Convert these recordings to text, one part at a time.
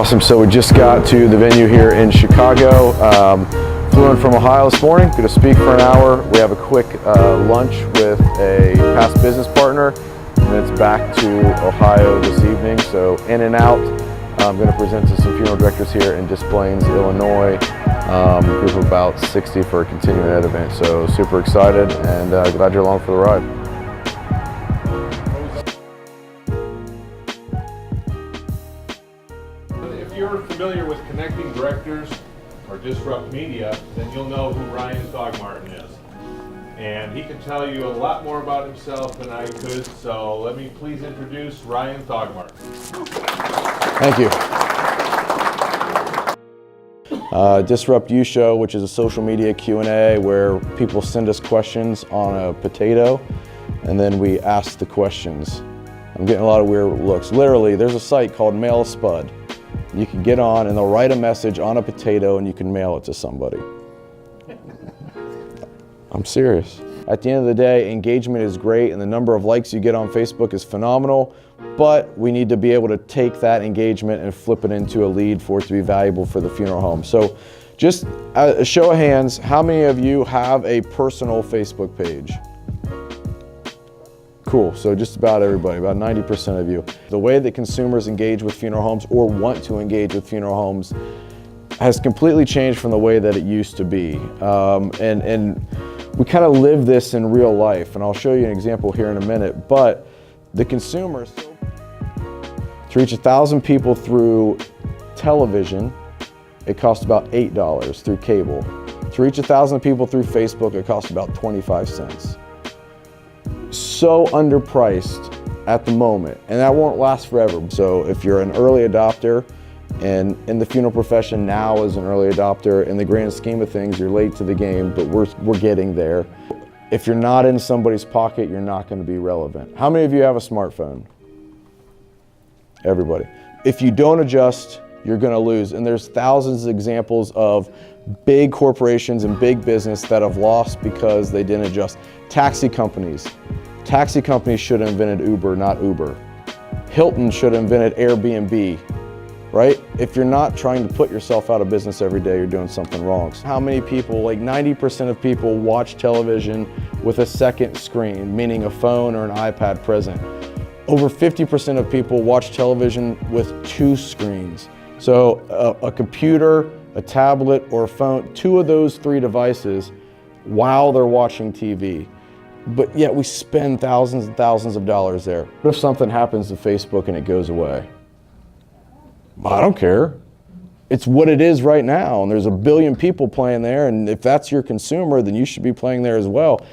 Awesome, so we just got to the venue here in Chicago. Flew in from Ohio this morning, going to speak for an hour. We have a quick lunch with a past business partner, and then it's back to Ohio this evening. So in and out, I'm going to present to some funeral directors here in Des Plaines, Illinois. Group of about 60 for a continuing ed event. So super excited and glad you're along for the ride. If you're familiar with Connecting Directors or Disrupt Media, then you'll know who Ryan Thogmartin is. And he can tell you a lot more about himself than I could, so let me please introduce Ryan Thogmartin. Thank you. Disrupt You Show, which is a social media Q&A where people send us questions on a potato and then we ask the questions. I'm getting a lot of weird looks. Literally, there's a site called Mail a Spud. You can get on and they'll write a message on a potato and you can mail it to somebody. I'm serious. At the end of the day, engagement is great and the number of likes you get on Facebook is phenomenal, but we need to be able to take that engagement and flip it into a lead for it to be valuable for the funeral home. So just a show of hands, how many of you have a personal Facebook page? Cool, so just about everybody, about 90% of you. The way that consumers engage with funeral homes or want to engage with funeral homes has completely changed from the way that it used to be. And we kind of live this in real life, and I'll show you an example here in a minute, but the consumers, to reach 1,000 people through television, it costs about $8 through cable. To reach 1,000 people through Facebook, it costs about 25 cents. So underpriced at the moment, and that won't last forever. So if you're an early adopter, and in the funeral profession now as an early adopter, in the grand scheme of things, you're late to the game, but we're getting there. If you're not in somebody's pocket, you're not going to be relevant. How many of you have a smartphone? Everybody. If you don't adjust, you're going to lose. And there's thousands of examples of big corporations and big business that have lost because they didn't adjust. Taxi companies. Taxi companies should have invented Uber, not Uber. Hilton should have invented Airbnb. Right? If you're not trying to put yourself out of business every day, you're doing something wrong. How many people, like 90% of people watch television with a second screen, meaning a phone or an iPad present. Over 50% of people watch television with two screens. So a computer, a tablet, or a phone, two of those three devices while they're watching TV. But yet we spend thousands and thousands of dollars there. What if something happens to Facebook and it goes away? I don't care. It's what it is right now, and there's 1 billion people playing there, and if that's your consumer, then you should be playing there as well.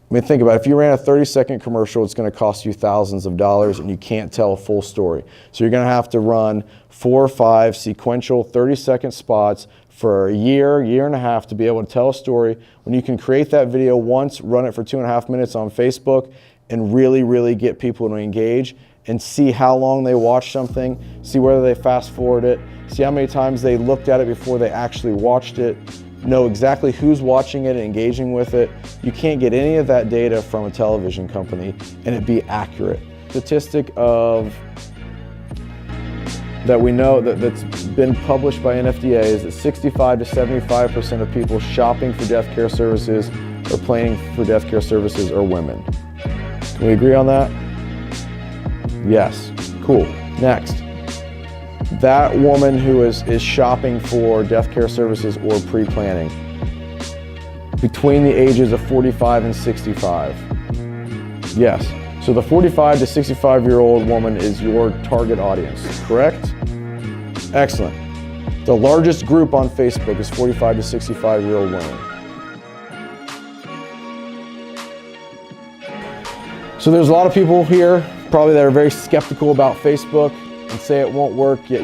I mean, think about it. If you ran a 30-second commercial, it's going to cost you thousands of dollars, and you can't tell a full story. So you're going to have to run 4 or 5 sequential 30-second spots for a year and a half to be able to tell a story. When you can create that video once, run it for 2.5 minutes on Facebook, and really get people to engage, and see how long they watch something, see whether they fast forward it, see how many times they looked at it before they actually watched it, know exactly who's watching it and engaging with it. You can't get any of that data from a television company and it be accurate. Statistic of that we know that's been published by NFDA is that 65 to 75% of people shopping for death care services or planning for death care services are women. Can we agree on that? Yes, cool. Next, that woman who is shopping for death care services or pre-planning, between the ages of 45 and 65. Yes, so the 45 to 65-year-old woman is your target audience, correct? Excellent. The largest group on Facebook is 45 to 65-year-old women. So there's a lot of people here probably that are very skeptical about Facebook and say it won't work, yet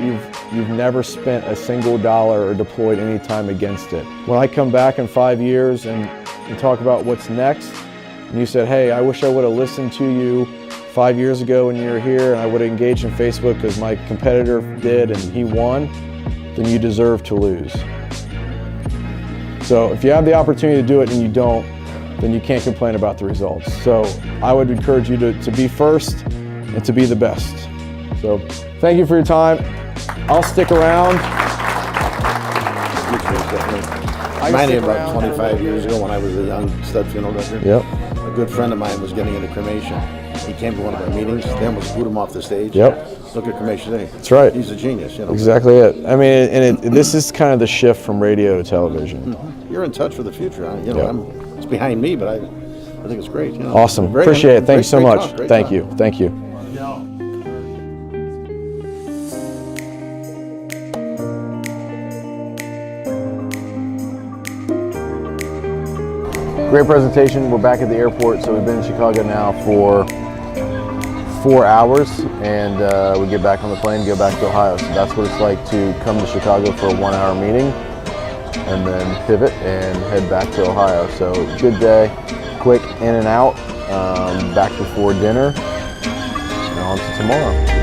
you've never spent a single dollar or deployed any time against it. When I come back in 5 years and talk about what's next, and you said, hey, I wish I would have listened to you 5 years ago when you were here and I would have engaged in Facebook because my competitor did and he won, then you deserve to lose. So if you have the opportunity to do it and you don't, then you can't complain about the results. So I would encourage you to be first and to be the best. So thank you for your time. I'll stick around. I met him about 25 years ago when I was a young stud funeral director. Yep. A good friend of mine was getting into cremation. He came to one of our meetings. They almost boot him off the stage. Yep. Look at cremation today. That's right. He's a genius, you know. Exactly it. I mean, and this is kind of the shift from radio to television. You're in touch with the future. You know, Yep. it's behind me, but I think it's great. You know. Awesome. Great- Appreciate it. Thank you so great much. talk, great Thank talk. you. Thank you. Great presentation. We're back at the airport, so we've been in Chicago now for 4 hours, and we get back on the plane, go back to Ohio. So that's what it's like to come to Chicago for a 1 hour meeting, and then pivot and head back to Ohio. So good day, quick in and out, back before dinner, and on to tomorrow.